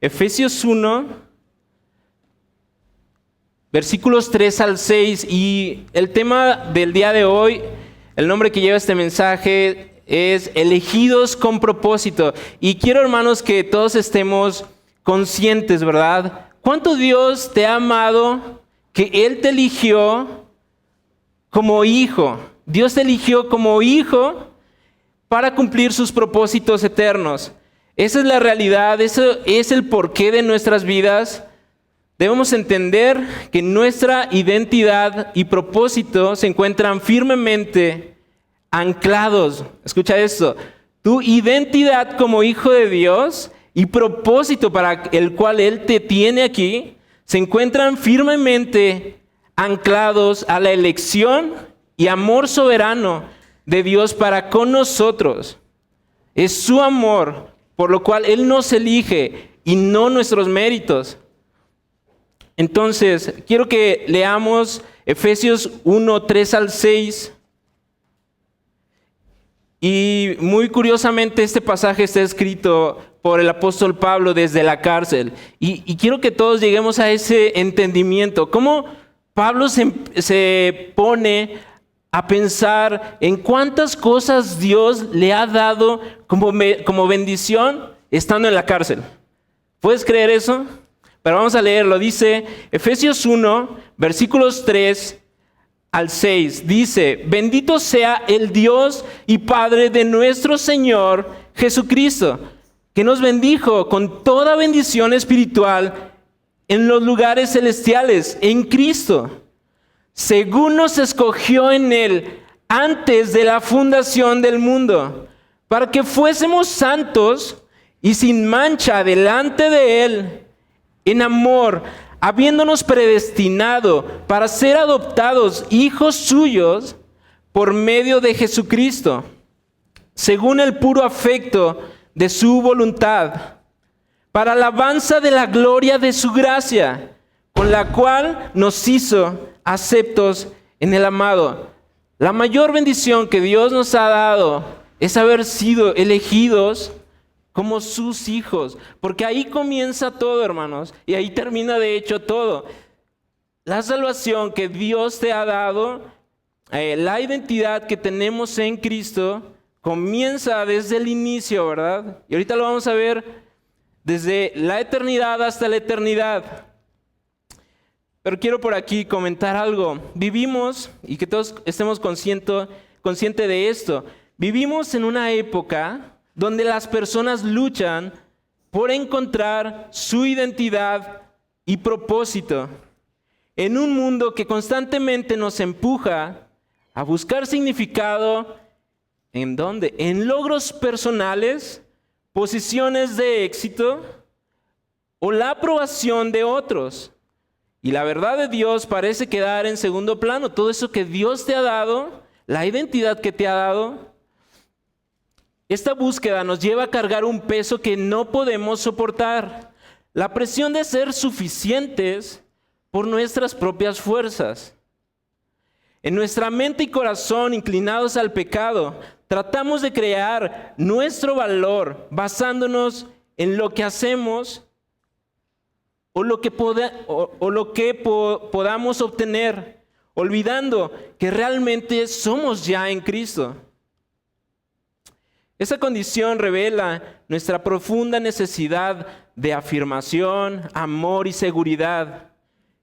Efesios 1, versículos 3 al 6. Y el tema del día de hoy, el nombre que lleva este mensaje es elegidos con propósito. Y quiero, hermanos, que todos estemos conscientes, ¿verdad? ¿Cuánto Dios te ha amado que Él te eligió como hijo? Dios te eligió como hijo para cumplir sus propósitos eternos. Esa es la realidad, eso es el porqué de nuestras vidas. Debemos entender que nuestra identidad y propósito se encuentran firmemente anclados. Escucha esto, tu identidad como hijo de Dios y propósito para el cual Él te tiene aquí, se encuentran firmemente anclados a la elección y amor soberano de Dios para con nosotros. Es su amor, por lo cual Él nos elige y no nuestros méritos. Entonces, quiero que leamos Efesios 1, 3 al 6. Y muy curiosamente este pasaje está escrito por el apóstol Pablo desde la cárcel. Y quiero que todos lleguemos a ese entendimiento. Cómo Pablo se pone a pensar en cuántas cosas Dios le ha dado como bendición estando en la cárcel. ¿Puedes creer eso? Pero vamos a leerlo. Dice Efesios 1, versículos 3 al 6. Dice: bendito sea el Dios y Padre de nuestro Señor Jesucristo, que nos bendijo con toda bendición espiritual en los lugares celestiales, en Cristo, según nos escogió en Él antes de la fundación del mundo, para que fuésemos santos y sin mancha delante de Él, en amor, habiéndonos predestinado para ser adoptados hijos suyos por medio de Jesucristo, según el puro afecto de su voluntad, para alabanza de la gloria de su gracia, con la cual nos hizo aceptos en el amado. La mayor bendición que Dios nos ha dado es haber sido elegidos como sus hijos, porque ahí comienza todo, hermanos, y ahí termina de hecho todo. La salvación que Dios te ha dado, la identidad que tenemos en Cristo, comienza desde el inicio, ¿verdad? Y ahorita lo vamos a ver desde la eternidad hasta la eternidad. Pero quiero por aquí comentar algo. Vivimos, y que todos estemos conscientes de esto, vivimos en una época donde las personas luchan por encontrar su identidad y propósito. En un mundo que constantemente nos empuja a buscar significado, ¿en dónde? En logros personales, posiciones de éxito o la aprobación de otros. Y la verdad de Dios parece quedar en segundo plano. Todo eso que Dios te ha dado, la identidad que te ha dado, esta búsqueda nos lleva a cargar un peso que no podemos soportar. La presión de ser suficientes por nuestras propias fuerzas. En nuestra mente y corazón inclinados al pecado, tratamos de crear nuestro valor basándonos en lo que hacemos o lo que podamos obtener, olvidando que realmente somos ya en Cristo. Esa condición revela nuestra profunda necesidad de afirmación, amor y seguridad,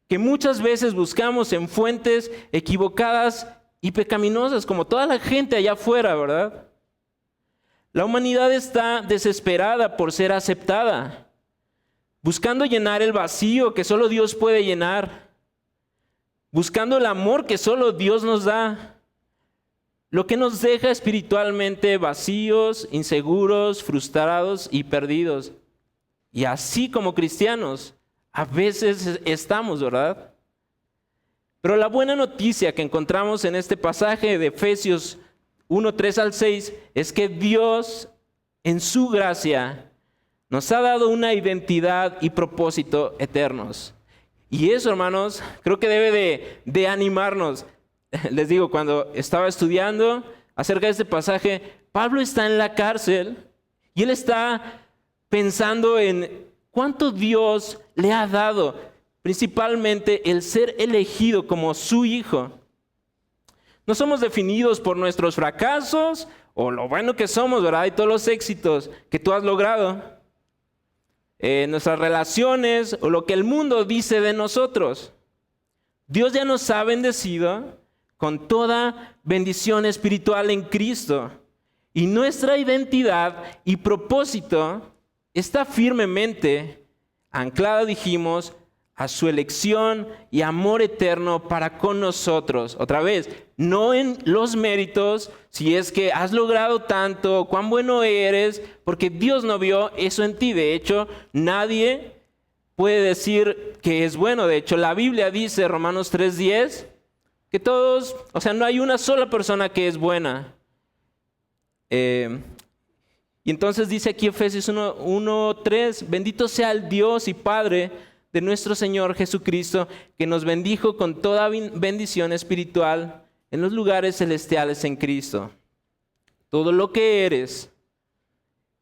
que muchas veces buscamos en fuentes equivocadas y pecaminosas, como toda la gente allá afuera, ¿verdad? La humanidad está desesperada por ser aceptada, buscando llenar el vacío que solo Dios puede llenar, buscando el amor que solo Dios nos da, lo que nos deja espiritualmente vacíos, inseguros, frustrados y perdidos. Y así como cristianos, a veces estamos, ¿verdad? Pero la buena noticia que encontramos en este pasaje de Efesios 1, 3 al 6 es que Dios, en su gracia, nos ha dado una identidad y propósito eternos. Y eso, hermanos, creo que debe de animarnos. Les digo, cuando estaba estudiando acerca de este pasaje, Pablo está en la cárcel y él está pensando en ¿Cuánto Dios le ha dado? Principalmente el ser elegido como su hijo. No somos definidos por nuestros fracasos o lo bueno que somos, ¿verdad? Y todos los éxitos que tú has logrado. Nuestras relaciones o lo que el mundo dice de nosotros. Dios ya nos ha bendecido con toda bendición espiritual en Cristo. Y nuestra identidad y propósito está firmemente anclada, dijimos, a su elección y amor eterno para con nosotros. Otra vez, no en los méritos, si es que has logrado tanto, cuán bueno eres, porque Dios no vio eso en ti. De hecho, nadie puede decir que es bueno. De hecho, la Biblia dice, Romanos 3:10, que todos, no hay una sola persona que es buena. Y entonces dice aquí Efesios 1:3, bendito sea el Dios y Padre de nuestro Señor Jesucristo, que nos bendijo con toda bendición espiritual en los lugares celestiales en Cristo. Todo lo que eres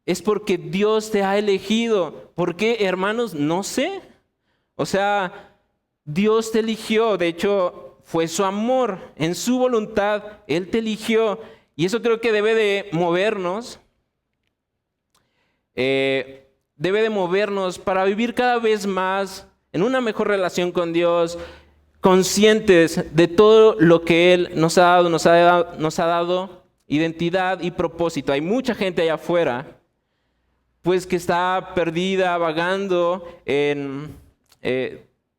es porque Dios te ha elegido. ¿Por qué, hermanos? No sé. Dios te eligió. De hecho, fue su amor, en su voluntad, Él te eligió. Y eso creo que debe de movernos. Debe de movernos para vivir cada vez más en una mejor relación con Dios, conscientes de todo lo que Él nos ha dado identidad y propósito. Hay mucha gente allá afuera, pues que está perdida, vagando,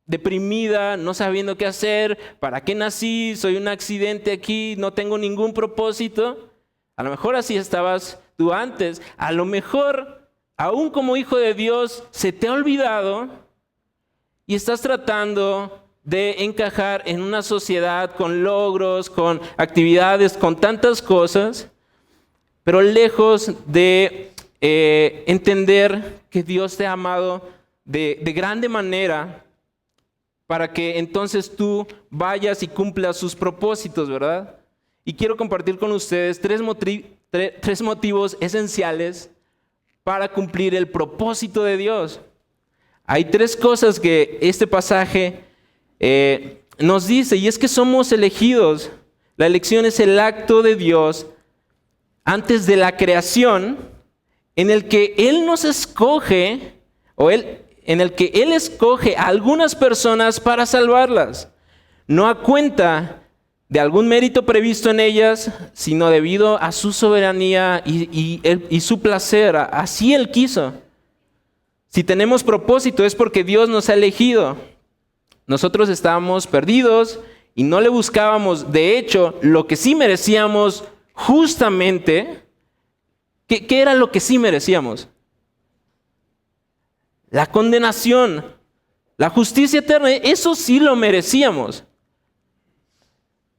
deprimida, no sabiendo qué hacer, ¿para qué nací? Soy un accidente aquí, no tengo ningún propósito. A lo mejor así estabas tú antes, a lo mejor aún como hijo de Dios, se te ha olvidado y estás tratando de encajar en una sociedad con logros, con actividades, con tantas cosas, pero lejos de entender que Dios te ha amado de grande manera para que entonces tú vayas y cumplas sus propósitos, ¿verdad? Y quiero compartir con ustedes tres motivos esenciales para cumplir el propósito de Dios. Hay tres cosas que este pasaje nos dice, y es que somos elegidos. La elección es el acto de Dios antes de la creación, en el que Él nos escoge, en el que Él escoge a algunas personas para salvarlas, no a cuenta de algún mérito previsto en ellas, sino debido a su soberanía y su placer. Así Él quiso. Si tenemos propósito es porque Dios nos ha elegido. Nosotros estábamos perdidos y no le buscábamos. De hecho, lo que sí merecíamos justamente, ¿qué era lo que sí merecíamos? La condenación, la justicia eterna, eso sí lo merecíamos.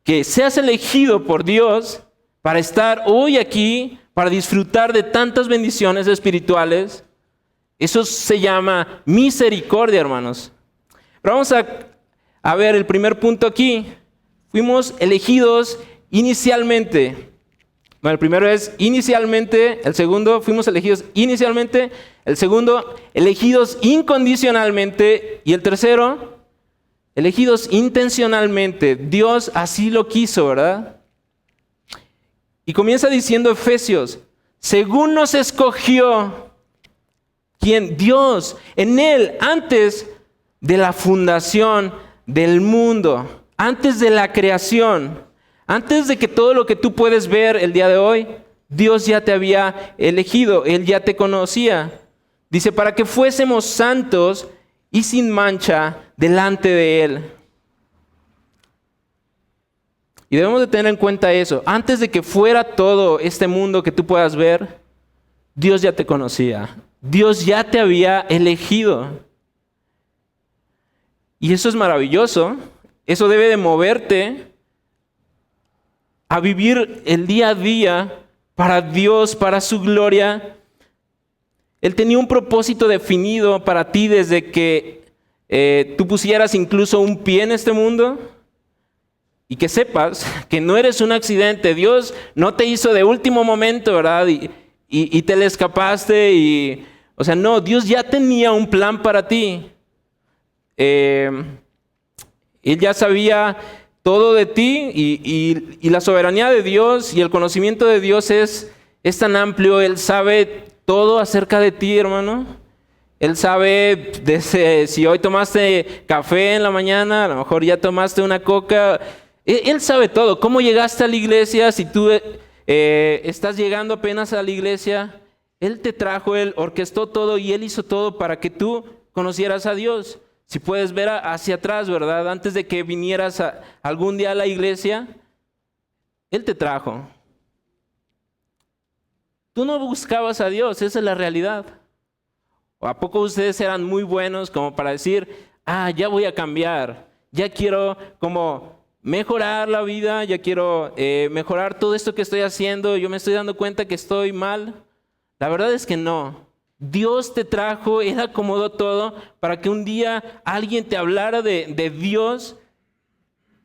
Que seas elegido por Dios para estar hoy aquí, para disfrutar de tantas bendiciones espirituales, eso se llama misericordia, hermanos. Pero vamos a ver el primer punto aquí. Fuimos elegidos inicialmente. Bueno, el primero es inicialmente, el segundo, fuimos elegidos inicialmente, el segundo, elegidos incondicionalmente, y el tercero, elegidos intencionalmente. Dios así lo quiso, ¿verdad? Y comienza diciendo Efesios, según nos escogió, ¿quién? Dios, en Él, antes de la fundación del mundo, antes de la creación, antes de que todo lo que tú puedes ver el día de hoy, Dios ya te había elegido, Él ya te conocía. Dice, para que fuésemos santos y sin mancha delante de Él. Y debemos de tener en cuenta eso. Antes de que fuera todo este mundo que tú puedas ver, Dios ya te conocía. Dios ya te había elegido. Y eso es maravilloso. Eso debe de moverte a vivir el día a día para Dios, para su gloria. Él tenía un propósito definido para ti desde que tú pusieras incluso un pie en este mundo. Y que sepas que no eres un accidente. Dios no te hizo de último momento, ¿verdad? Y te le escapaste O sea, no, Dios ya tenía un plan para ti. Él ya sabía todo de ti y la soberanía de Dios y el conocimiento de Dios es tan amplio. Él sabe todo acerca de ti, hermano. Él sabe si hoy tomaste café en la mañana, a lo mejor ya tomaste una coca. Él sabe todo. ¿Cómo llegaste a la iglesia? Si tú estás llegando apenas a la iglesia, Él te trajo, Él orquestó todo y Él hizo todo para que tú conocieras a Dios. Si puedes ver hacia atrás, ¿verdad? Antes de que vinieras algún día a la iglesia, Él te trajo. Tú no buscabas a Dios, esa es la realidad. ¿O a poco ustedes eran muy buenos como para decir, ya voy a cambiar, ya quiero como mejorar la vida, ya quiero mejorar todo esto que estoy haciendo, yo me estoy dando cuenta que estoy mal? La verdad es que no. Dios te trajo, Él acomodó todo para que un día alguien te hablara de Dios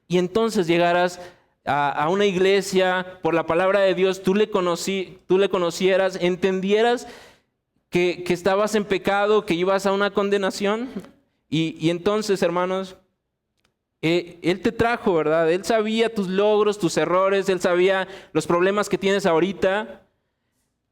y entonces llegaras a una iglesia, por la palabra de Dios, tú le conocieras, entendieras que estabas en pecado, que ibas a una condenación. Y entonces, hermanos, Él te trajo, ¿verdad? Él sabía tus logros, tus errores, Él sabía los problemas que tienes ahorita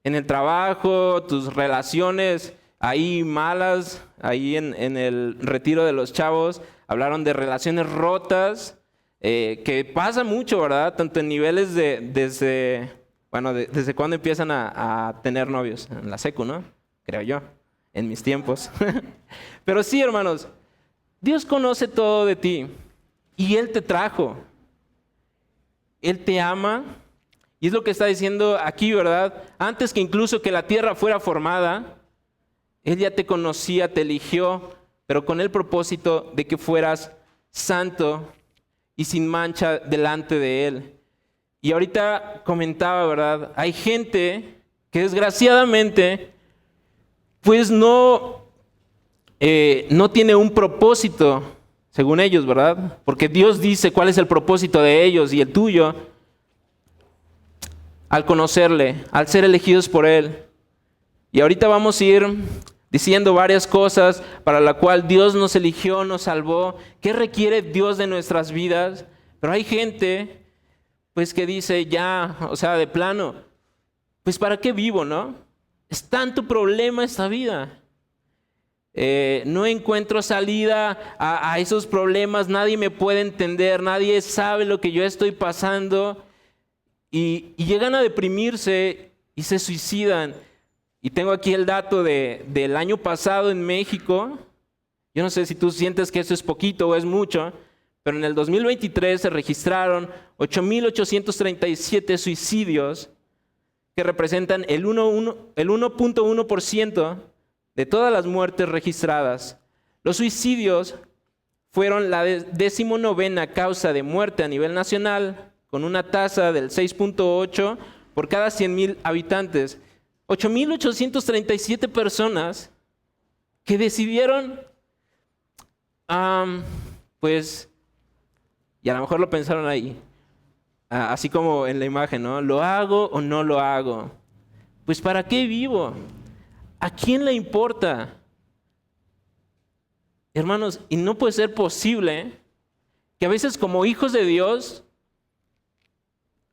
en el trabajo, tus relaciones ahí malas, ahí en el retiro de los chavos, hablaron de relaciones rotas, que pasa mucho, ¿verdad? Tanto en niveles desde cuando empiezan a tener novios, en la secu, ¿no? Creo yo, en mis tiempos. Pero sí, hermanos, Dios conoce todo de ti y Él te trajo. Él te ama. Y es lo que está diciendo aquí, ¿verdad? Antes que incluso que la tierra fuera formada, Él ya te conocía, te eligió, pero con el propósito de que fueras santo y sin mancha delante de Él. Y ahorita comentaba, ¿verdad? Hay gente que desgraciadamente, pues no tiene un propósito, según ellos, ¿verdad? Porque Dios dice cuál es el propósito de ellos y el tuyo. Al conocerle, al ser elegidos por Él. Y ahorita vamos a ir diciendo varias cosas para la cual Dios nos eligió, nos salvó. ¿Qué requiere Dios de nuestras vidas? Pero hay gente, pues, que dice ya, o sea, de plano, pues, ¿para qué vivo, no? Es tanto problema esta vida. No encuentro salida a esos problemas, nadie me puede entender, nadie sabe lo que yo estoy pasando. Y llegan a deprimirse y se suicidan. Y tengo aquí el dato del año pasado en México. Yo no sé si tú sientes que eso es poquito o es mucho, pero en el 2023 se registraron 8,837 suicidios que representan el 1.1% de todas las muertes registradas. Los suicidios fueron la 19ª causa de muerte a nivel nacional, con una tasa del 6.8 por cada 100,000 habitantes. 8,837 personas que decidieron, pues, y a lo mejor lo pensaron ahí, así como en la imagen, ¿no? ¿Lo hago o no lo hago? Pues, ¿para qué vivo? ¿A quién le importa? Hermanos, y no puede ser posible que a veces como hijos de Dios,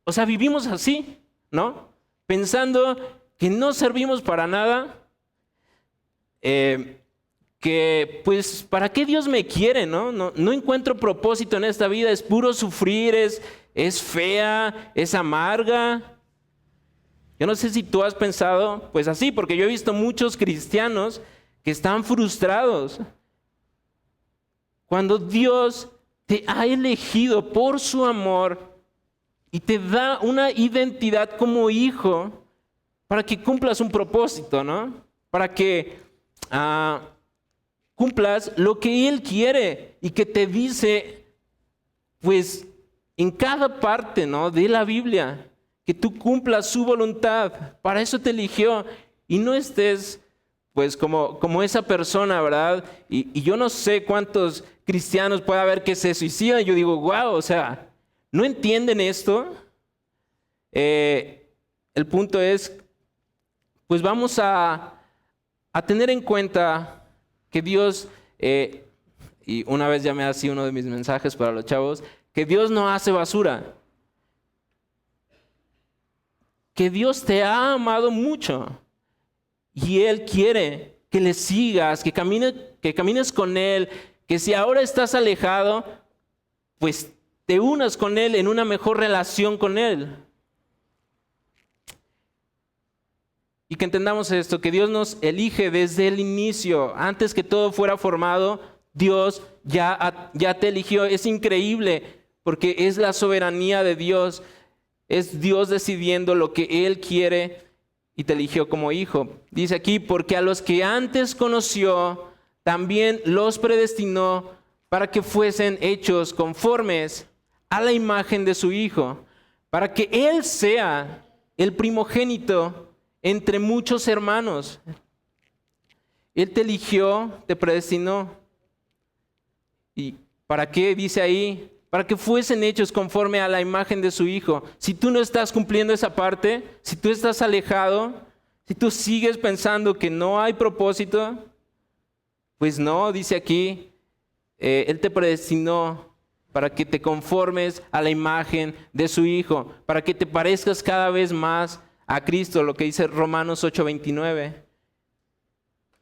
o sea, vivimos así, ¿no? Pensando que no servimos para nada, que pues, ¿para qué Dios me quiere, no? No encuentro propósito en esta vida, es puro sufrir, es fea, es amarga. Yo no sé si tú has pensado, pues así, porque yo he visto muchos cristianos que están frustrados. Cuando Dios te ha elegido por su amor y te da una identidad como hijo para que cumplas un propósito, ¿no? Para que cumplas lo que Él quiere y que te dice, pues, en cada parte, ¿no?, de la Biblia, que tú cumplas su voluntad. Para eso te eligió y no estés, pues, como esa persona, ¿verdad? Y yo no sé cuántos cristianos puede haber que se suicidan. Yo digo, wow, o sea, ¿no entienden esto? El punto es, pues vamos a a tener en cuenta que Dios, y una vez llamé así uno de mis mensajes para los chavos, que Dios no hace basura. Que Dios te ha amado mucho y Él quiere que le sigas, que camines con Él, que si ahora estás alejado, pues te unas con Él en una mejor relación con Él. Y que entendamos esto, que Dios nos elige desde el inicio, antes que todo fuera formado, Dios ya te eligió. Es increíble porque es la soberanía de Dios. Es Dios decidiendo lo que Él quiere y te eligió como hijo. Dice aquí, porque a los que antes conoció, también los predestinó para que fuesen hechos conformes a la imagen de su Hijo, para que Él sea el primogénito entre muchos hermanos. Él te eligió, te predestinó. ¿Y para qué? Dice ahí, para que fuesen hechos conforme a la imagen de su Hijo. Si tú no estás cumpliendo esa parte, si tú estás alejado, si tú sigues pensando que no hay propósito, pues no, dice aquí, Él te predestinó para que te conformes a la imagen de su Hijo, para que te parezcas cada vez más a Cristo, lo que dice Romanos 8:29.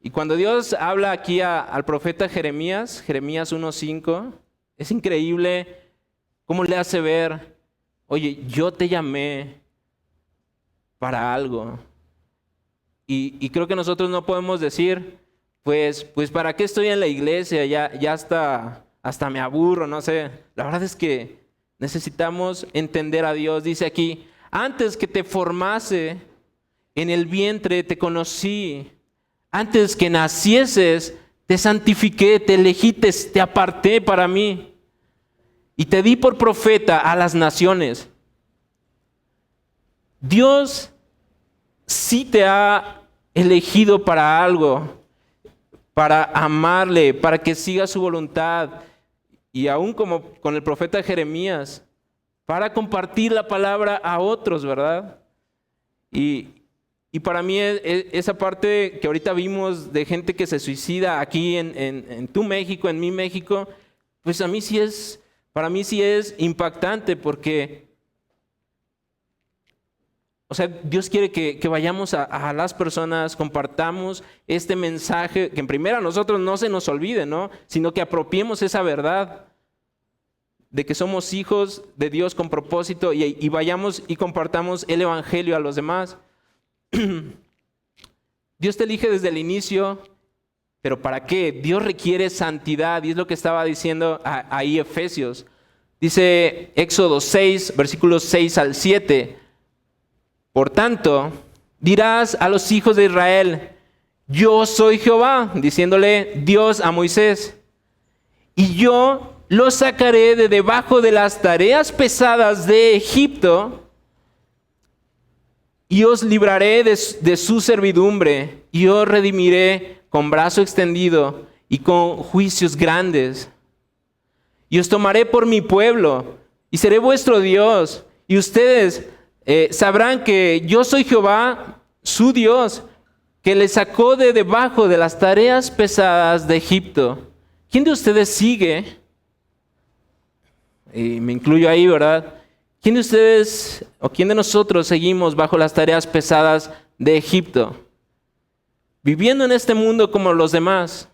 Y cuando Dios habla aquí al profeta Jeremías 1:5, es increíble cómo le hace ver, oye, yo te llamé para algo. Y creo que nosotros no podemos decir, pues ¿para qué estoy en la iglesia? Ya hasta me aburro, no sé. La verdad es que necesitamos entender a Dios. Dice aquí, antes que te formase en el vientre te conocí. Antes que nacieses te santifiqué, te elegí, te aparté para mí. Y te di por profeta a las naciones. Dios sí te ha elegido para algo, para amarle, para que siga su voluntad. Y aún como con el profeta Jeremías, para compartir la palabra a otros, ¿verdad? Y para mí esa parte que ahorita vimos de gente que se suicida aquí en tu México, en mi México, pues para mí sí es impactante porque, o sea, Dios quiere que vayamos a las personas, compartamos este mensaje, que en primera a nosotros no se nos olvide, ¿no? Sino que apropiemos esa verdad de que somos hijos de Dios con propósito y vayamos y compartamos el evangelio a los demás. Dios te elige desde el inicio, pero ¿para qué? Dios requiere santidad y es lo que estaba diciendo ahí Efesios. Dice Éxodo 6, versículos 6 al 7. Por tanto, dirás a los hijos de Israel, yo soy Jehová, diciéndole Dios a Moisés, y yo los sacaré de debajo de las tareas pesadas de Egipto, y os libraré de su servidumbre, y os redimiré con brazo extendido y con juicios grandes. Y os tomaré por mi pueblo, y seré vuestro Dios, y ustedes sabrán que yo soy Jehová, su Dios, que les sacó de debajo de las tareas pesadas de Egipto. ¿Quién de ustedes sigue? Y me incluyo ahí, ¿verdad? ¿Quién de ustedes o quién de nosotros seguimos bajo las tareas pesadas de Egipto? Viviendo en este mundo como los demás.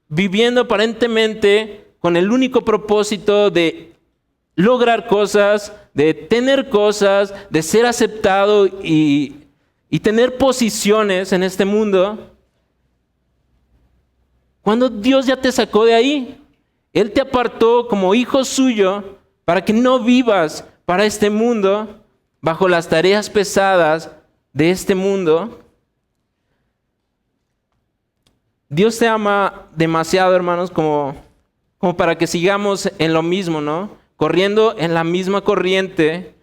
Viviendo aparentemente con el único propósito de lograr cosas, de tener cosas, de ser aceptado y tener posiciones en este mundo. Cuando Dios ya te sacó de ahí, Él te apartó como hijo suyo para que no vivas para este mundo, bajo las tareas pesadas de este mundo. Dios te ama demasiado, hermanos, como para que sigamos en lo mismo, ¿no? Corriendo en la misma corriente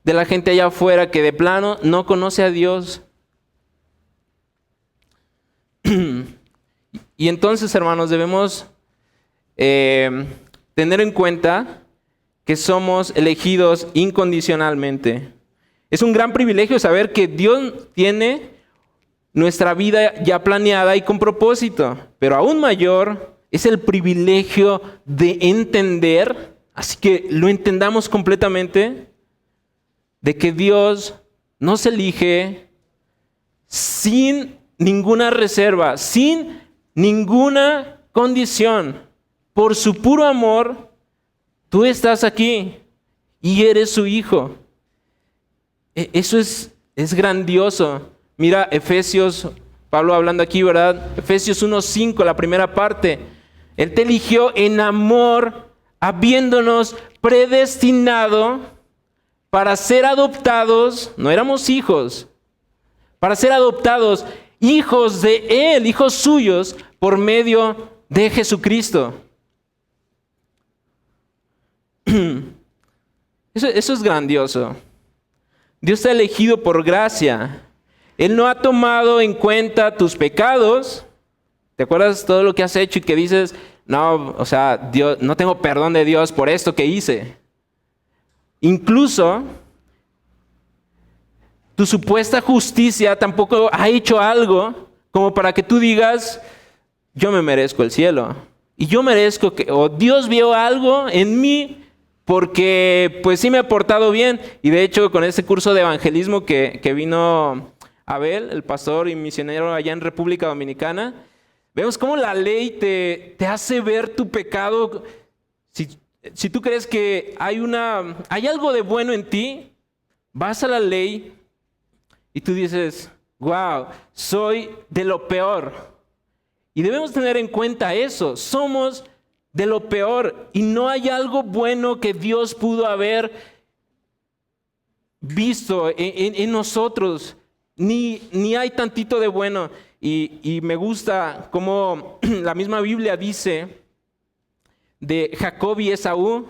de la gente allá afuera que de plano no conoce a Dios. Y entonces, hermanos, debemos tener en cuenta que somos elegidos incondicionalmente. Es un gran privilegio saber que Dios tiene nuestra vida ya planeada y con propósito. Pero aún mayor es el privilegio de entender, así que lo entendamos completamente, de que Dios nos elige sin ninguna reserva, sin ninguna condición. Por su puro amor, tú estás aquí y eres su hijo. Eso es grandioso. Mira, Efesios, Pablo hablando aquí, ¿verdad? Efesios 1:5, la primera parte. Él te eligió en amor, habiéndonos predestinado para ser adoptados, no éramos hijos, para ser adoptados hijos de Él, hijos suyos, por medio de Jesucristo. Eso es grandioso. Dios te ha elegido por gracia. Él no ha tomado en cuenta tus pecados. ¿Te acuerdas todo lo que has hecho y que dices, no, o sea, Dios, no tengo perdón de Dios por esto que hice? Incluso tu supuesta justicia tampoco ha hecho algo como para que tú digas, yo me merezco el cielo. Y yo merezco que, o Dios vio algo en mí porque pues sí me he portado bien. Y de hecho con ese curso de evangelismo que vino Abel, el pastor y misionero allá en República Dominicana, vemos cómo la ley te hace ver tu pecado. Si tú crees que hay algo de bueno en ti, vas a la ley y tú dices, wow, soy de lo peor. Y debemos tener en cuenta eso, somos de lo peor y no hay algo bueno que Dios pudo haber visto en nosotros, ni hay tantito de bueno. Y me gusta como la misma Biblia dice de Jacob y Esaú,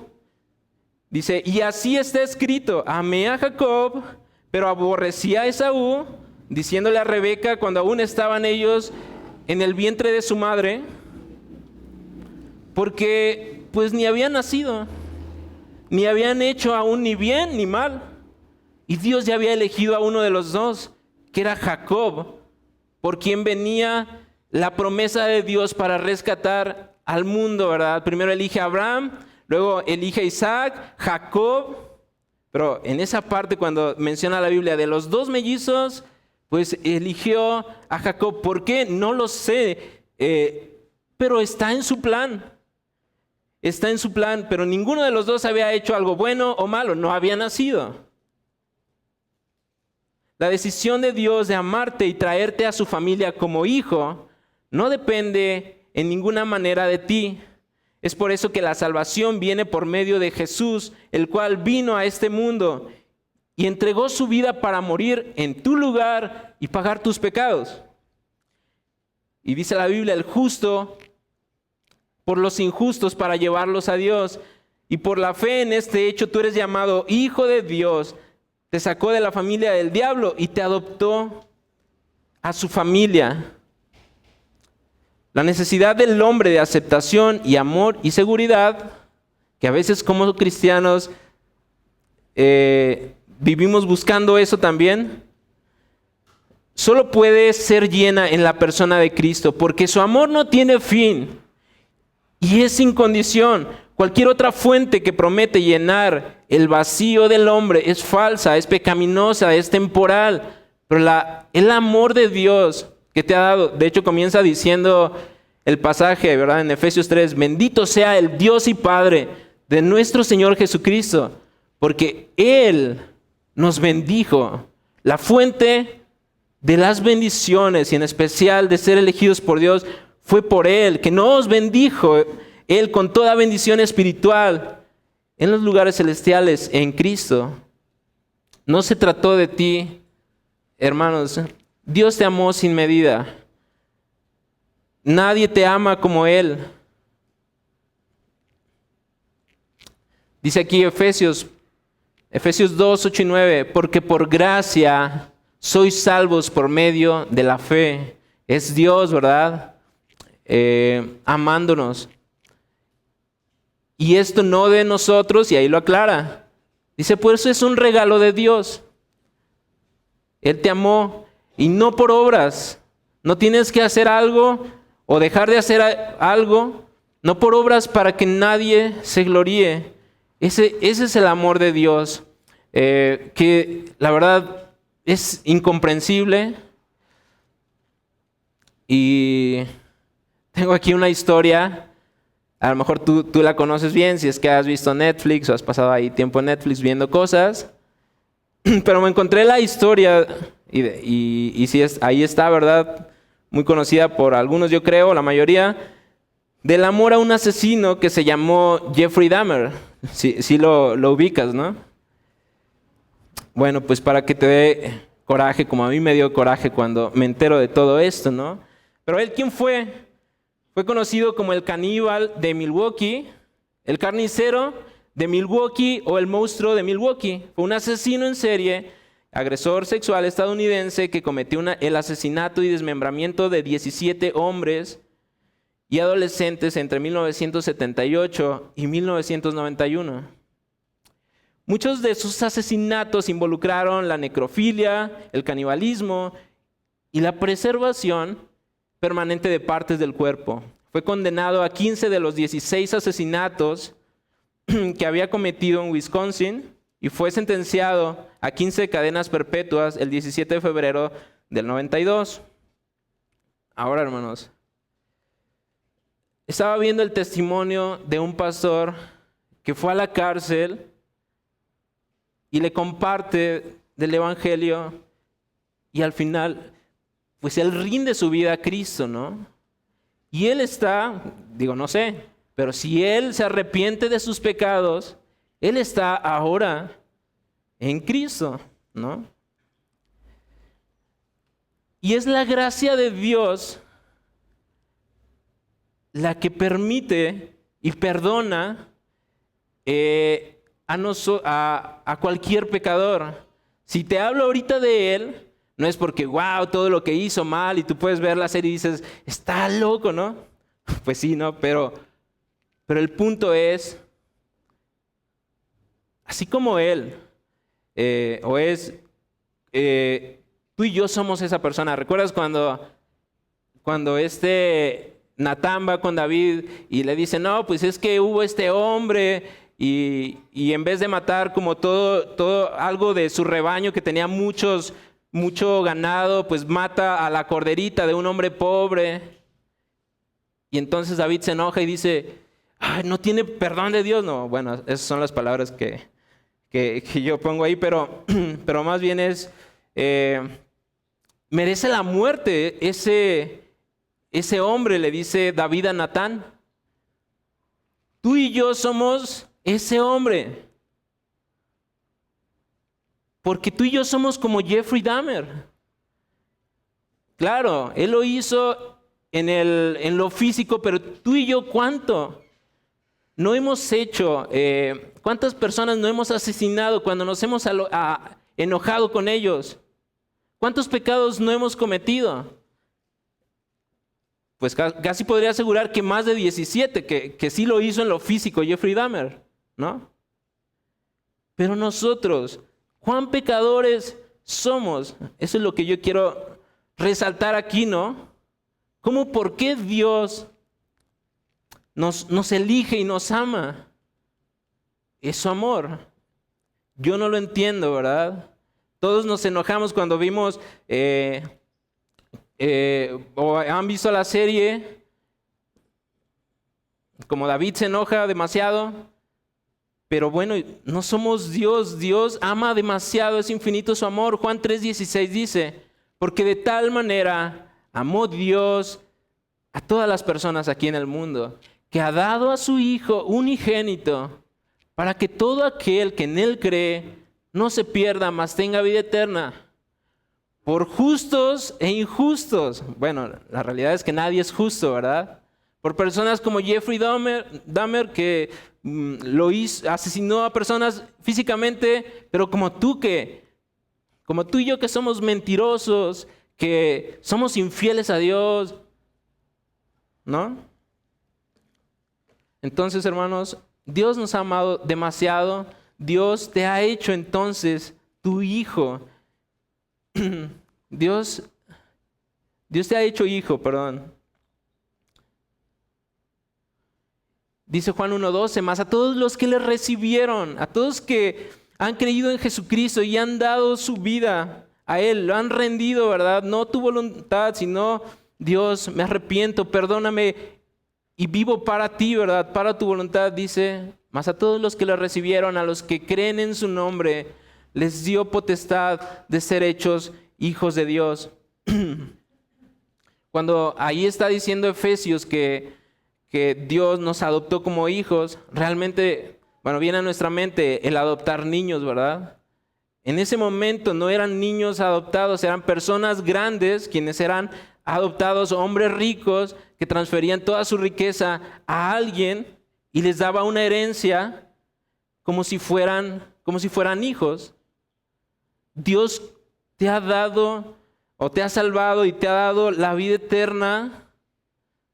dice, y así está escrito, amé a Jacob, pero aborrecí a Esaú, diciéndole a Rebeca cuando aún estaban ellos en el vientre de su madre, porque pues ni habían nacido, ni habían hecho aún ni bien ni mal, y Dios ya había elegido a uno de los dos, que era Jacob, por quien venía la promesa de Dios para rescatar al mundo, ¿verdad? Primero elige a Abraham, luego elige a Isaac, Jacob, pero en esa parte cuando menciona la Biblia de los dos mellizos, pues eligió a Jacob. ¿Por qué? No lo sé, pero está en su plan. Está en su plan, pero ninguno de los dos había hecho algo bueno o malo, no había nacido. La decisión de Dios de amarte y traerte a su familia como hijo no depende en ninguna manera de ti. Es por eso que la salvación viene por medio de Jesús, el cual vino a este mundo y entregó su vida para morir en tu lugar y pagar tus pecados. Y dice la Biblia, el justo por los injustos para llevarlos a Dios. Y por la fe en este hecho tú eres llamado hijo de Dios. Te sacó de la familia del diablo y te adoptó a su familia. La necesidad del hombre de aceptación y amor y seguridad, que a veces como cristianos vivimos buscando eso también, solo puede ser llena en la persona de Cristo, porque su amor no tiene fin y es sin condición. Cualquier otra fuente que promete llenar el vacío del hombre es falsa, es pecaminosa, es temporal. Pero el amor de Dios que te ha dado, de hecho comienza diciendo el pasaje, ¿verdad? En Efesios 3, bendito sea el Dios y Padre de nuestro Señor Jesucristo, porque Él nos bendijo. La fuente de las bendiciones y en especial de ser elegidos por Dios fue por Él, que nos bendijo Él con toda bendición espiritual en los lugares celestiales en Cristo. No se trató de ti, hermanos. Dios te amó sin medida. Nadie te ama como Él. Dice aquí Efesios 2, 8 y 9, porque por gracia sois salvos por medio de la fe. Es Dios, ¿verdad? Amándonos. Y esto no de nosotros, y ahí lo aclara. Dice, por eso es un regalo de Dios. Él te amó. y no por obras. No tienes que hacer algo o dejar de hacer algo, no por obras para que nadie se gloríe. Ese es el amor de Dios, que la verdad es incomprensible. Y tengo aquí una historia, a lo mejor tú la conoces bien si es que has visto Netflix o has pasado ahí tiempo en Netflix viendo cosas, pero me encontré la historia y sí ahí está, ¿verdad? Muy conocida por algunos, yo creo, la mayoría, del amor a un asesino que se llamó Jeffrey Dahmer. Sí lo ubicas, ¿no? Bueno, pues para que te dé coraje, como a mí me dio coraje cuando me entero de todo esto, ¿no? Pero él, ¿quién fue? Fue conocido como el caníbal de Milwaukee, el carnicero de Milwaukee o el monstruo de Milwaukee. Fue un asesino en serie, agresor sexual estadounidense que cometió el asesinato y desmembramiento de 17 hombres y adolescentes entre 1978 y 1991. Muchos de sus asesinatos involucraron la necrofilia, el canibalismo y la preservación permanente de partes del cuerpo. Fue condenado a 15 de los 16 asesinatos que había cometido en Wisconsin y fue sentenciado a 15 cadenas perpetuas el 17 de febrero del 92. Ahora, hermanos, estaba viendo el testimonio de un pastor que fue a la cárcel y le comparte del evangelio y al final, pues él rinde su vida a Cristo, ¿no? Y él está, no sé, pero si él se arrepiente de sus pecados, él está ahora en Cristo, ¿no? Y es la gracia de Dios la que permite y perdona a cualquier pecador. Si te hablo ahorita de él, no es porque, wow, todo lo que hizo mal y tú puedes ver la serie y dices, está loco, ¿no? Pues sí, ¿no? Pero el punto es, así como él, tú y yo somos esa persona. ¿Recuerdas cuando Natán va con David y le dice, no, pues es que hubo este hombre y en vez de matar como todo algo de su rebaño que tenía mucho ganado, pues mata a la corderita de un hombre pobre? Y entonces David se enoja y dice, ay, no tiene perdón de Dios. No, bueno, esas son las palabras que yo pongo ahí, pero más bien es, merece la muerte ese hombre, le dice David a Natán. Tú y yo somos ese hombre. Porque tú y yo somos como Jeffrey Dahmer. Claro, él lo hizo en lo físico, pero tú y yo, ¿cuánto? No hemos hecho, ¿cuántas personas no hemos asesinado cuando nos hemos enojado con ellos? ¿Cuántos pecados no hemos cometido? Pues casi podría asegurar que más de 17, que sí lo hizo en lo físico Jeffrey Dahmer, ¿no? Pero nosotros, ¿cuán pecadores somos? Eso es lo que yo quiero resaltar aquí, ¿no? ¿Por qué Dios nos elige y nos ama? Es su amor. Yo no lo entiendo, ¿verdad? Todos nos enojamos cuando vimos o han visto la serie, como David se enoja demasiado, pero bueno, no somos Dios. Dios ama demasiado, es infinito su amor. Juan 3:16 dice, porque de tal manera amó Dios a todas las personas aquí en el mundo, que ha dado a su Hijo unigénito, para que todo aquel que en Él cree no se pierda, mas tenga vida eterna. Por justos e injustos. Bueno, la realidad es que nadie es justo, ¿verdad? Por personas como Jeffrey Dahmer que asesinó a personas físicamente, pero como tú y yo que somos mentirosos, que somos infieles a Dios, ¿no? Entonces, hermanos, Dios nos ha amado demasiado. Dios te ha hecho entonces tu hijo. Dios te ha hecho hijo, perdón. Dice Juan 1:12, mas a todos los que le recibieron, a todos que han creído en Jesucristo y han dado su vida a Él, lo han rendido, ¿verdad? No tu voluntad, sino Dios, me arrepiento, perdóname y vivo para ti, ¿verdad? Para tu voluntad, dice, mas a todos los que le recibieron, a los que creen en su nombre, les dio potestad de ser hechos hijos de Dios. Cuando ahí está diciendo Efesios que Dios nos adoptó como hijos, realmente, viene a nuestra mente el adoptar niños, ¿verdad? En ese momento no eran niños adoptados, eran personas grandes quienes eran adoptados, hombres ricos que transferían toda su riqueza a alguien y les daba una herencia como si fueran hijos. Dios te ha dado o te ha salvado y te ha dado la vida eterna.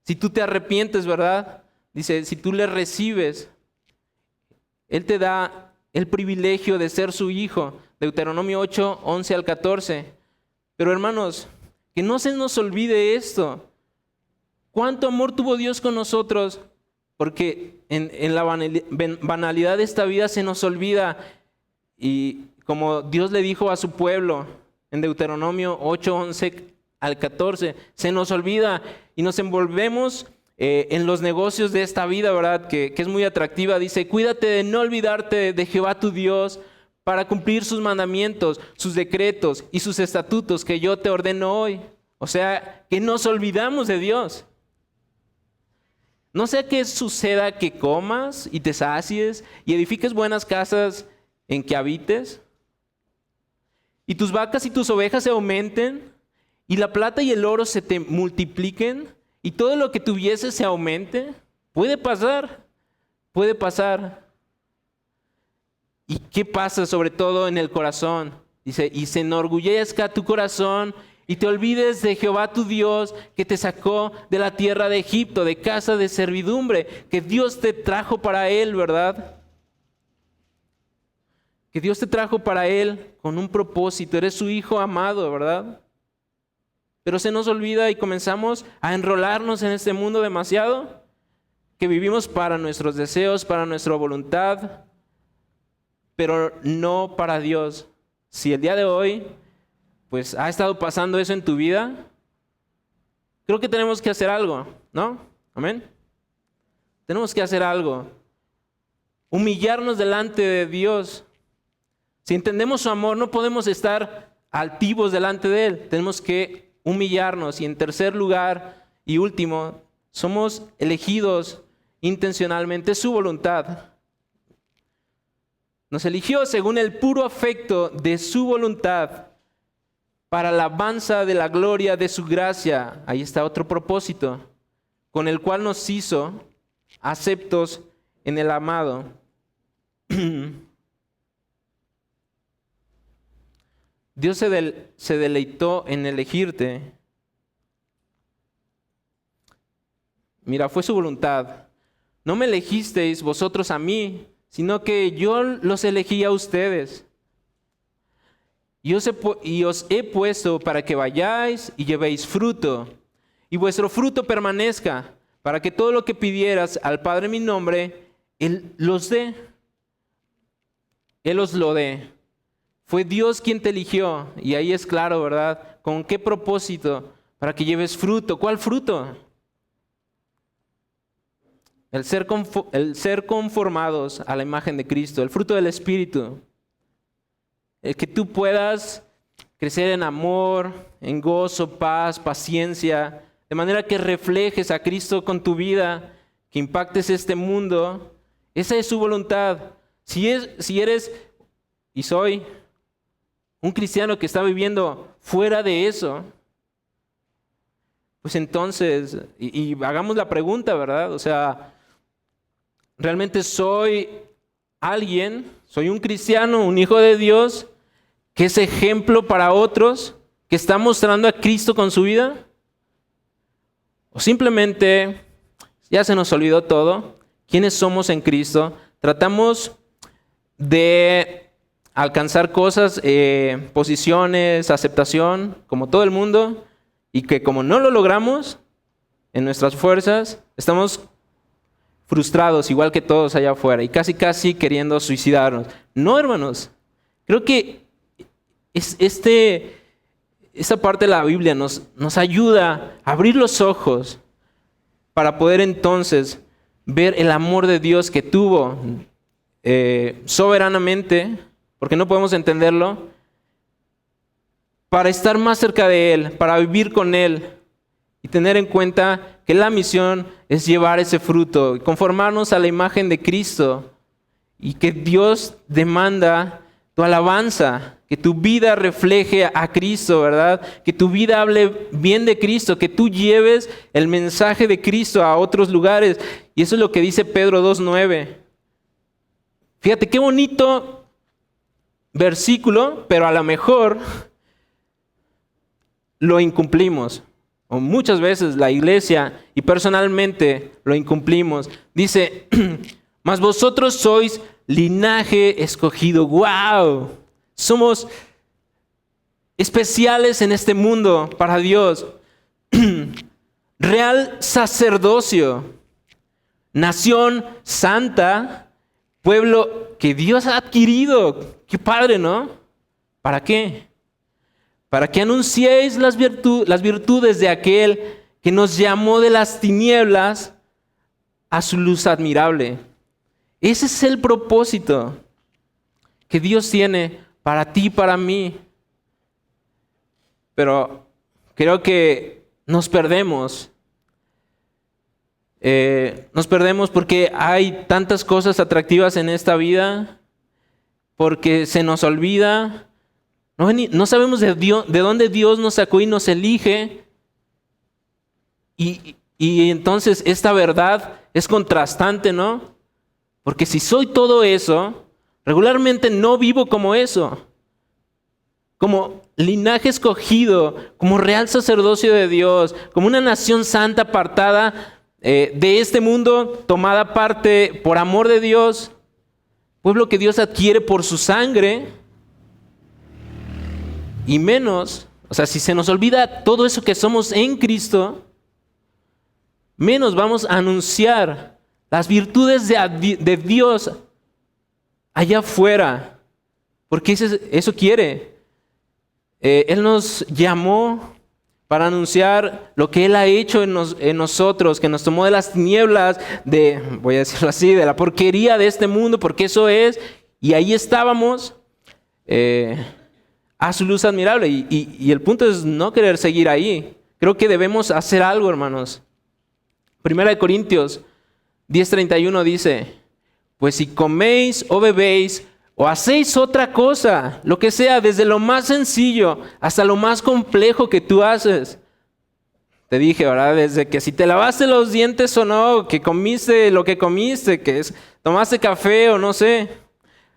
Si tú te arrepientes, ¿verdad? Dice, si tú le recibes, Él te da el privilegio de ser su hijo. Deuteronomio 8, 11 al 14. Pero hermanos, que no se nos olvide esto. ¿Cuánto amor tuvo Dios con nosotros? Porque en la banalidad de esta vida se nos olvida. Y como Dios le dijo a su pueblo en Deuteronomio 8, 11 al 14, se nos olvida y nos envolvemos en los negocios de esta vida, ¿verdad? Que es muy atractiva. Dice, cuídate de no olvidarte de Jehová tu Dios para cumplir sus mandamientos, sus decretos y sus estatutos que yo te ordeno hoy. O sea, que nos olvidamos de Dios. No sea que suceda que comas y te sacies y edifiques buenas casas en que habites, y tus vacas y tus ovejas se aumenten, y la plata y el oro se te multipliquen, y todo lo que tuvieses se aumente. Puede pasar. ¿Y qué pasa sobre todo en el corazón? Dice, y se enorgullezca tu corazón y te olvides de Jehová tu Dios que te sacó de la tierra de Egipto, de casa de servidumbre, que Dios te trajo para Él, ¿verdad? Que Dios te trajo para Él con un propósito. Eres su hijo amado, ¿verdad? Pero se nos olvida y comenzamos a enrolarnos en este mundo demasiado, que vivimos para nuestros deseos, para nuestra voluntad, pero no para Dios. Si el día de hoy pues ha estado pasando eso en tu vida, creo que tenemos que hacer algo, ¿no? Amén. Tenemos que hacer algo. Humillarnos delante de Dios. Si entendemos su amor, no podemos estar altivos delante de Él. Tenemos que humillarnos. Y en tercer lugar y último, somos elegidos intencionalmente, su voluntad. Nos eligió según el puro afecto de su voluntad para la alabanza de la gloria de su gracia. Ahí está otro propósito, con el cual nos hizo aceptos en el amado. Dios se deleitó en elegirte. Mira, fue su voluntad. No me elegisteis vosotros a mí, sino que yo los elegí a ustedes. Y os he puesto para que vayáis y llevéis fruto, y vuestro fruto permanezca, para que todo lo que pidieras al Padre en mi nombre, Él los dé. Él os lo dé. Fue Dios quien te eligió, y ahí es claro, ¿verdad? ¿Con qué propósito? Para que lleves fruto. ¿Cuál fruto? El ser conformados a la imagen de Cristo, el fruto del Espíritu. El que tú puedas crecer en amor, en gozo, paz, paciencia, de manera que reflejes a Cristo con tu vida, que impactes este mundo. Esa es su voluntad. Si eres y soy un cristiano que está viviendo fuera de eso, pues entonces, y hagamos la pregunta, ¿verdad? O sea, ¿realmente soy alguien, soy un cristiano, un hijo de Dios, que es ejemplo para otros, que está mostrando a Cristo con su vida? ¿O simplemente ya se nos olvidó todo? ¿Quiénes somos en Cristo? Tratamos de alcanzar cosas, posiciones, aceptación, como todo el mundo, y que como no lo logramos en nuestras fuerzas, estamos frustrados, igual que todos allá afuera, y casi queriendo suicidarnos. No, hermanos, creo que esta parte de la Biblia nos ayuda a abrir los ojos para poder entonces ver el amor de Dios que tuvo soberanamente, porque no podemos entenderlo, para estar más cerca de Él, para vivir con Él y tener en cuenta que la misión es llevar ese fruto y conformarnos a la imagen de Cristo, y que Dios demanda tu alabanza, que tu vida refleje a Cristo, ¿verdad? Que tu vida hable bien de Cristo, que tú lleves el mensaje de Cristo a otros lugares. Y eso es lo que dice Pedro 2:9. Fíjate qué bonito versículo, pero a lo mejor lo incumplimos. O muchas veces la iglesia y personalmente lo incumplimos. Dice, mas vosotros sois linaje escogido. ¡Wow! Somos especiales en este mundo para Dios. Real sacerdocio, nación santa, pueblo que Dios ha adquirido. ¡Qué padre!, ¿no? ¿Para qué? Para que anunciéis las virtudes de aquel que nos llamó de las tinieblas a su luz admirable. Ese es el propósito que Dios tiene para ti y para mí. Pero creo que nos perdemos. Nos perdemos porque hay tantas cosas atractivas en esta vida, porque se nos olvida. No sabemos de dónde Dios nos sacó y nos elige. Y entonces esta verdad es contrastante, ¿no? Porque si soy todo eso, regularmente no vivo como eso. Como linaje escogido, como real sacerdocio de Dios, como una nación santa apartada de este mundo, tomada parte por amor de Dios, pueblo que Dios adquiere por su sangre. Y menos, o sea, si se nos olvida todo eso que somos en Cristo, menos vamos a anunciar las virtudes de Dios allá afuera, porque eso quiere. Él nos llamó para anunciar lo que Él ha hecho en nosotros, que nos tomó de las tinieblas, voy a decirlo así, de la porquería de este mundo, porque eso es, y ahí estábamos, a su luz admirable. Y el punto es no querer seguir ahí. Creo que debemos hacer algo, hermanos. Primera de Corintios 10:31 dice, pues si coméis o bebéis o hacéis otra cosa, lo que sea, desde lo más sencillo hasta lo más complejo que tú haces. Te dije, ¿verdad? Desde que si te lavaste los dientes o no, que comiste lo que comiste, tomaste café o no sé,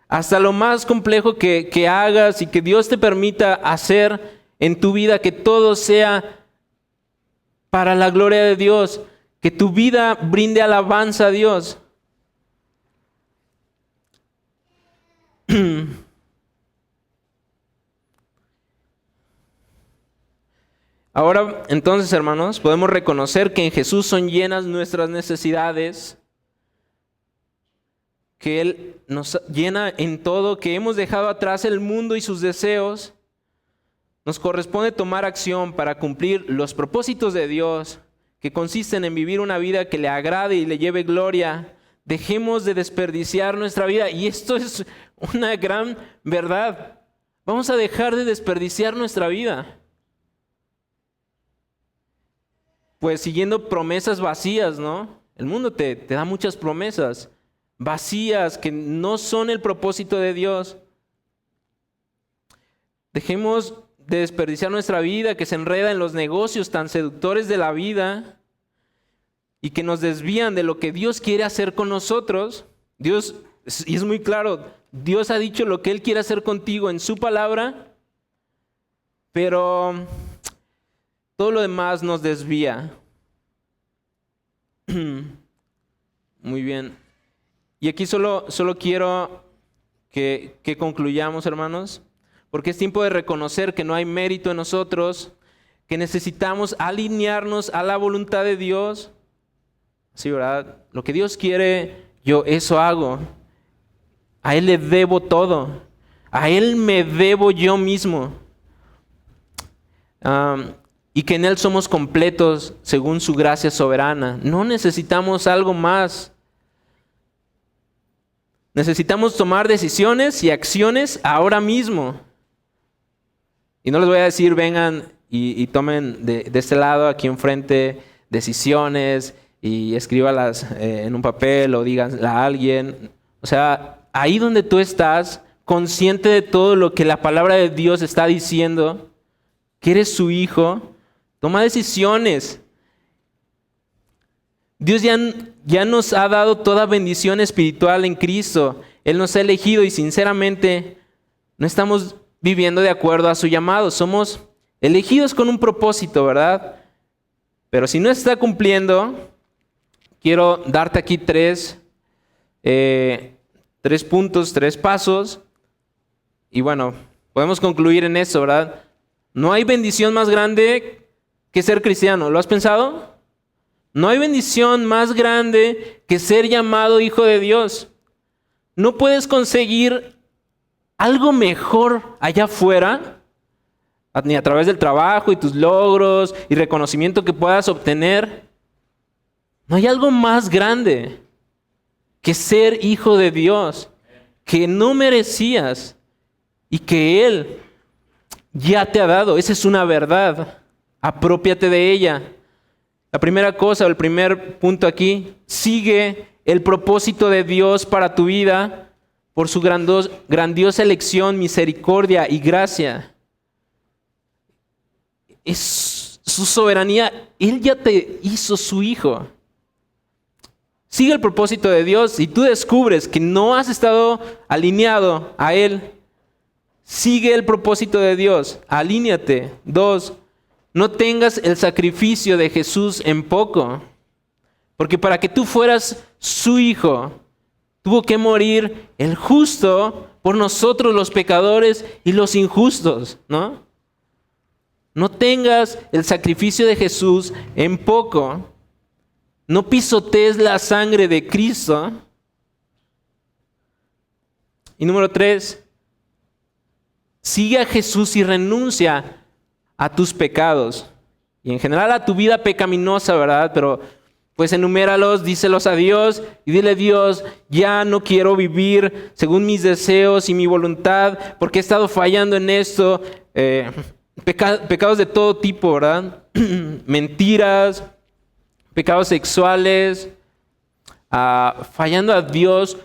hasta lo más complejo que hagas y que Dios te permita hacer en tu vida, que todo sea para la gloria de Dios, que tu vida brinde alabanza a Dios. Ahora, entonces, hermanos, podemos reconocer que en Jesús son llenas nuestras necesidades, que Él nos llena en todo, que hemos dejado atrás el mundo y sus deseos. Nos corresponde tomar acción para cumplir los propósitos de Dios, que consisten en vivir una vida que le agrade y le lleve gloria. Dejemos de desperdiciar nuestra vida, y esto es una gran verdad. Vamos a dejar de desperdiciar nuestra vida, pues siguiendo promesas vacías, ¿no? El mundo te da muchas promesas vacías que no son el propósito de Dios. Dejemos de desperdiciar nuestra vida, que se enreda en los negocios tan seductores de la vida y que nos desvían de lo que Dios quiere hacer con nosotros. Dios, y es muy claro, Dios ha dicho lo que Él quiere hacer contigo en su palabra, pero todo lo demás nos desvía. Muy bien. Y aquí solo quiero que concluyamos, hermanos, porque es tiempo de reconocer que no hay mérito en nosotros, que necesitamos alinearnos a la voluntad de Dios. Sí, ¿verdad? Lo que Dios quiere, yo eso hago. A Él le debo todo. A Él me debo yo mismo. Y que en Él somos completos según su gracia soberana. No necesitamos algo más. Necesitamos tomar decisiones y acciones ahora mismo. Y no les voy a decir, vengan y tomen de este lado, aquí enfrente, decisiones y escríbalas en un papel o díganla a alguien. O sea, ahí donde tú estás, consciente de todo lo que la palabra de Dios está diciendo, que eres su hijo, toma decisiones. Dios ya nos ha dado toda bendición espiritual en Cristo. Él nos ha elegido y sinceramente no estamos viviendo de acuerdo a su llamado. Somos elegidos con un propósito, ¿verdad? Pero si no está cumpliendo, quiero darte aquí tres puntos, 3 pasos. Y bueno, podemos concluir en eso, ¿verdad? No hay bendición más grande que ser cristiano. ¿Lo has pensado? No hay bendición más grande que ser llamado hijo de Dios. No puedes conseguir algo mejor allá afuera, ni a través del trabajo y tus logros y reconocimiento que puedas obtener. No hay algo más grande que ser hijo de Dios, que no merecías y que Él ya te ha dado. Esa es una verdad. Aprópiate de ella. La primera cosa, el primer punto aquí, sigue el propósito de Dios para tu vida por su grandiosa elección, misericordia y gracia. Es su soberanía. Él ya te hizo su hijo. Sigue el propósito de Dios y tú descubres que no has estado alineado a Él. Sigue el propósito de Dios. Alíñate. 2. No tengas el sacrificio de Jesús en poco. Porque para que tú fueras su hijo, tuvo que morir el justo por nosotros los pecadores y los injustos, ¿no? No tengas el sacrificio de Jesús en poco. No pisotees la sangre de Cristo. Y número 3, sigue a Jesús y renuncia a tus pecados. Y en general a tu vida pecaminosa, ¿verdad? Pero pues enuméralos, díselos a Dios y dile: Dios, ya no quiero vivir según mis deseos y mi voluntad porque he estado fallando en esto. Pecados de todo tipo, ¿verdad? Mentiras, pecados sexuales, fallando a Dios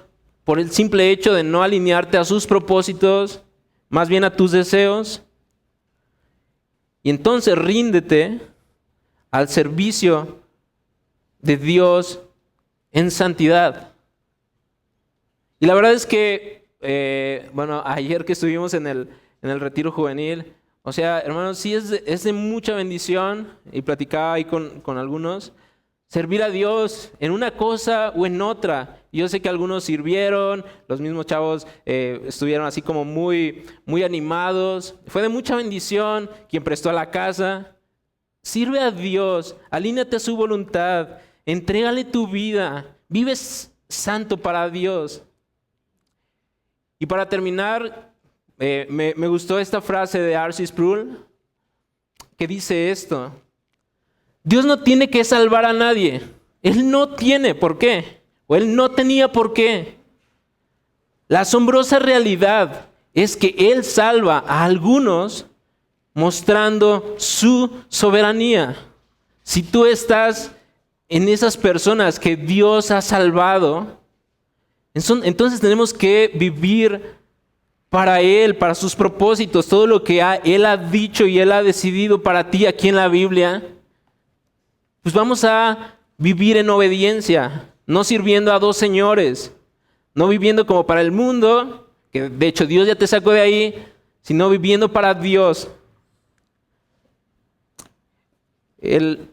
por el simple hecho de no alinearte a sus propósitos, más bien a tus deseos. Y entonces ríndete al servicio de Dios en santidad. Y la verdad es que, ayer que estuvimos en el retiro juvenil, o sea, hermanos, sí es de mucha bendición, y platicaba ahí con algunos, servir a Dios en una cosa o en otra. Yo sé que algunos sirvieron, los mismos chavos estuvieron así como muy, muy animados. Fue de mucha bendición quien prestó a la casa. Sirve a Dios, alíñate a su voluntad, entrégale tu vida, vives santo para Dios. Y para terminar, me gustó esta frase de R.C. Sproul que dice esto: Dios no tiene que salvar a nadie. Él no tiene por qué, o Él no tenía por qué. La asombrosa realidad es que Él salva a algunos mostrando su soberanía. Si tú estás en esas personas que Dios ha salvado, entonces tenemos que vivir para Él, para sus propósitos, todo lo que Él ha dicho y Él ha decidido para ti aquí en la Biblia. Pues vamos a vivir en obediencia, no sirviendo a dos señores, no viviendo como para el mundo, que de hecho Dios ya te sacó de ahí, sino viviendo para Dios. Él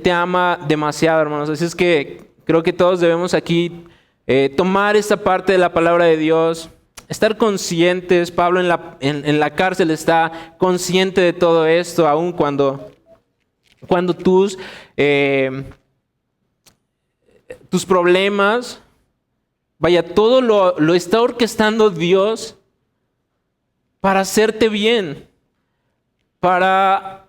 te ama demasiado, hermanos. Así es que creo que todos debemos aquí tomar esta parte de la palabra de Dios, estar conscientes. Pablo en la cárcel está consciente de todo esto, aun cuando tus problemas, vaya, todo lo está orquestando Dios para hacerte bien, para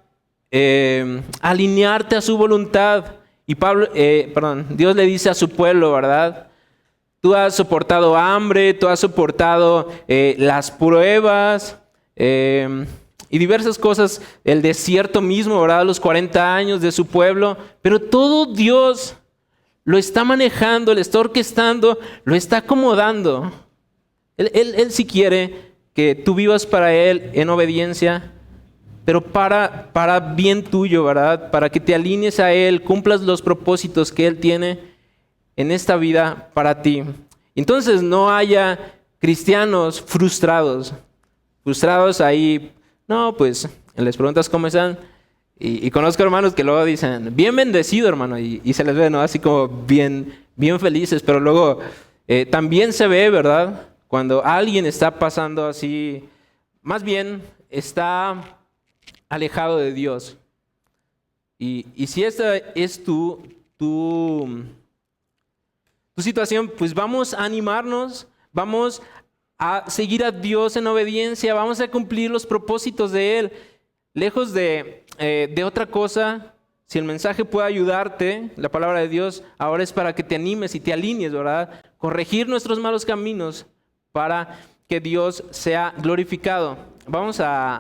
alinearte a su voluntad. Y Dios le dice a su pueblo, ¿verdad? Tú has soportado hambre, tú has soportado las pruebas y diversas cosas, el desierto mismo, ¿verdad? Los 40 años de su pueblo, pero todo Dios lo está manejando, lo está orquestando, lo está acomodando. Él sí quiere que tú vivas para Él en obediencia, pero para bien tuyo, ¿verdad? Para que te alinees a Él, cumplas los propósitos que Él tiene en esta vida para ti. Entonces no haya cristianos frustrados ahí. No, pues les preguntas cómo están. Y conozco hermanos que luego dicen, bien bendecido, hermano, y se les ve, ¿no? Así como bien felices, pero luego también se ve, ¿verdad? Cuando alguien está pasando así, más bien está alejado de Dios. Y si esta es tu situación, pues vamos a animarnos, vamos a seguir a Dios en obediencia, vamos a cumplir los propósitos de Él. Lejos de otra cosa, si el mensaje puede ayudarte, la palabra de Dios ahora es para que te animes y te alinees, ¿verdad? Corregir nuestros malos caminos para que Dios sea glorificado. Vamos a